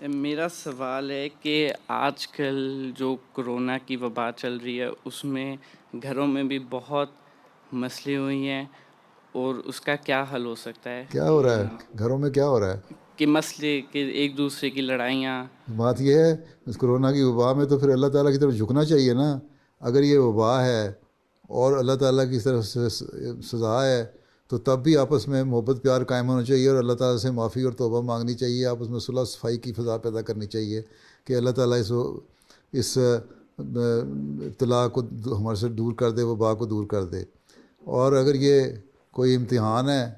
میرا سوال ہے کہ آج کل جو کرونا کی وبا چل رہی ہے اس میں گھروں میں بھی بہت مسئلے ہوئی ہیں، اور اس کا کیا حل ہو سکتا ہے کیا ہو رہا ہے گھروں میں؟ کیا ہو رہا ہے؟ کہ مسئلے کہ ایک دوسرے کی لڑائیاں. بات یہ ہے اس کرونا کی وبا میں تو پھر اللہ تعالیٰ کی طرف جھکنا چاہیے نا. اگر یہ وبا ہے اور اللہ تعالیٰ کی طرف سے سزا ہے تو تب بھی آپس میں محبت پیار قائم ہونا چاہیے اور اللہ تعالیٰ سے معافی اور توبہ مانگنی چاہیے. آپس میں صلح صفائی کی فضا پیدا کرنی چاہیے کہ اللہ تعالیٰ اس ابتلا کو ہمارے سے دور کر دے، وبا کو دور کر دے. اور اگر یہ کوئی امتحان ہے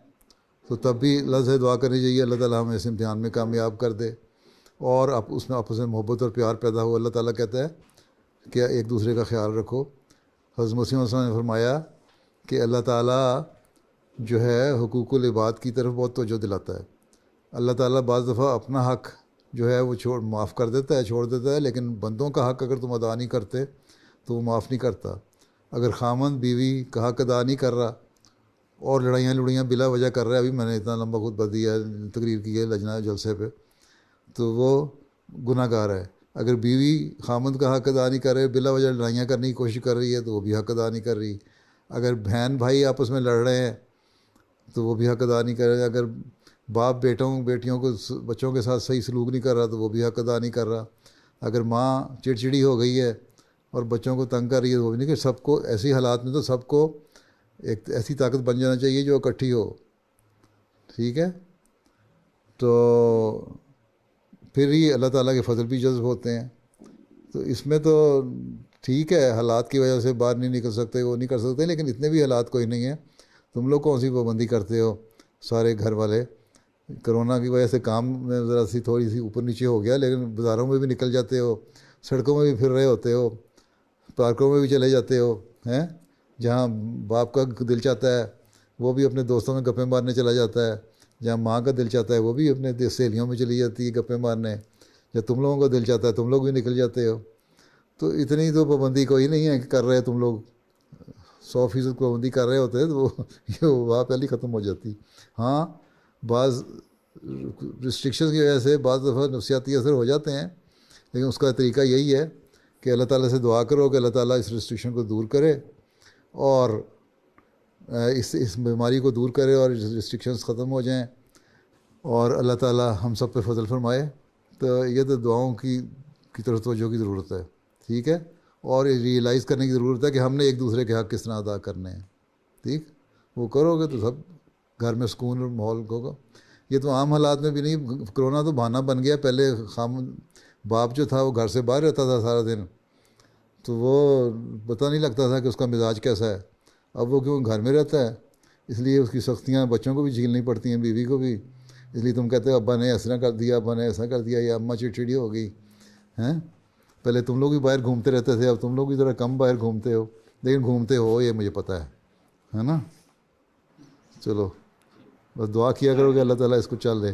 تو تب بھی اللہ سے دعا کرنی چاہیے اللہ تعالیٰ ہمیں اس امتحان میں کامیاب کر دے اور اس میں آپس میں محبت اور پیار پیدا ہو. اللہ تعالیٰ کہتا ہے کہ ایک دوسرے کا خیال رکھو. حضرت مسیح علیہ السلام نے فرمایا کہ اللہ تعالیٰ جو ہے حقوق العباد کی طرف بہت توجہ دلاتا ہے. اللہ تعالیٰ بعض دفعہ اپنا حق جو ہے وہ معاف کر دیتا ہے، چھوڑ دیتا ہے، لیکن بندوں کا حق اگر تم ادا نہیں کرتے تو وہ معاف نہیں کرتا. اگر خامند بیوی کا حق ادا نہیں کر رہا اور لڑائیاں بلا وجہ کر رہا ہے، ابھی میں نے اتنا لمبا خطبہ دیا ہے، تقریر کی ہے لجنہ جلسے پہ، تو وہ گناہ گار ہے. اگر بیوی خامند کا حق ادا نہیں کر رہے، بلا وجہ لڑائیاں کرنے کی کوشش کر رہی ہے تو وہ بھی حق ادا نہیں کر رہی. اگر بہن بھائی آپس میں لڑ رہے ہیں تو وہ بھی حق ادا نہیں کر رہے. اگر باپ بیٹیوں کو بچوں کے ساتھ صحیح سلوک نہیں کر رہا تو وہ بھی حق ادا نہیں کر رہا. اگر ماں چڑچڑی ہو گئی ہے اور بچوں کو تنگ کر رہی ہے تو وہ بھی نہیں. کہ سب کو ایسی حالات میں تو سب کو ایک ایسی طاقت بن جانا چاہیے جو اکٹھی ہو. ٹھیک ہے، تو پھر ہی اللہ تعالیٰ کے فضل بھی جذب ہوتے ہیں. تو اس میں تو ٹھیک ہے حالات کی وجہ سے باہر نہیں نکل سکتے، وہ نہیں کر سکتے، لیکن اتنے بھی حالات کوئی نہیں ہیں. تم لوگ کون سی پابندی کرتے ہو سارے گھر والے؟ کرونا کی وجہ سے کام میں ذرا سی تھوڑی سی اوپر نیچے ہو گیا، لیکن بازاروں میں بھی نکل جاتے ہو، سڑکوں میں بھی پھر رہے ہوتے ہو، پارکوں میں بھی چلے جاتے ہو ہیں. جہاں باپ کا دل چاہتا ہے وہ بھی اپنے دوستوں میں گپیں مارنے چلا جاتا ہے، جہاں ماں کا دل چاہتا ہے وہ بھی اپنے سہیلیوں میں چلی جاتی ہے گپیں مارنے، جب تم لوگوں کا دل چاہتا ہے تم لوگ بھی نکل جاتے ہو. تو اتنی تو پابندی کوئی نہیں ہے کہ کر رہے تم لوگ 100% پابندی کر رہے ہوتے ہیں تو وہ یہ وبا پہلے ختم ہو جاتی. ہاں بعض ریسٹرکشن کی وجہ سے بعض دفعہ نفسیاتی اثر ہو جاتے ہیں، لیکن اس کا طریقہ یہی ہے کہ اللہ تعالیٰ سے دعا کرو کہ اللہ تعالیٰ اس ریسٹرکشن کو دور کرے اور اس بیماری کو دور کرے اور ریسٹرکشنز ختم ہو جائیں اور اللہ تعالیٰ ہم سب پہ فضل فرمائے. تو یہ تو دعاؤں کی طرف توجہ کی ضرورت ہے. ٹھیک ہے، اور ریئلائز کرنے کی ضرورت ہے کہ ہم نے ایک دوسرے کے حق کس طرح ادا کرنے ہیں. ٹھیک، وہ کرو گے تو سب گھر میں سکون اور ماحول ہوگا. یہ تو عام حالات میں بھی نہیں، کرونا تو بہانہ بن گیا. پہلے باپ جو تھا وہ گھر سے باہر رہتا تھا سارا دن، تو وہ پتہ نہیں لگتا تھا کہ اس کا مزاج کیسا ہے. اب وہ کیوں گھر میں رہتا ہے اس لیے اس کی سختیاں بچوں کو بھی جھیلنی پڑتی ہیں، بیوی کو بھی. اس لیے تم کہتے ہو ابا نے ایسا کر دیا، ابا نے ایسا کر دیا، یا اماں چڑچڑی ہو گئی ہیں. پہلے تم لوگ بھی باہر گھومتے رہتے تھے، اب تم لوگ بھی ذرا کم باہر گھومتے ہو، لیکن گھومتے ہو یہ مجھے پتہ ہے نا. چلو بس دعا کیا کرو کہ اللہ تعالیٰ اس کو چل دے.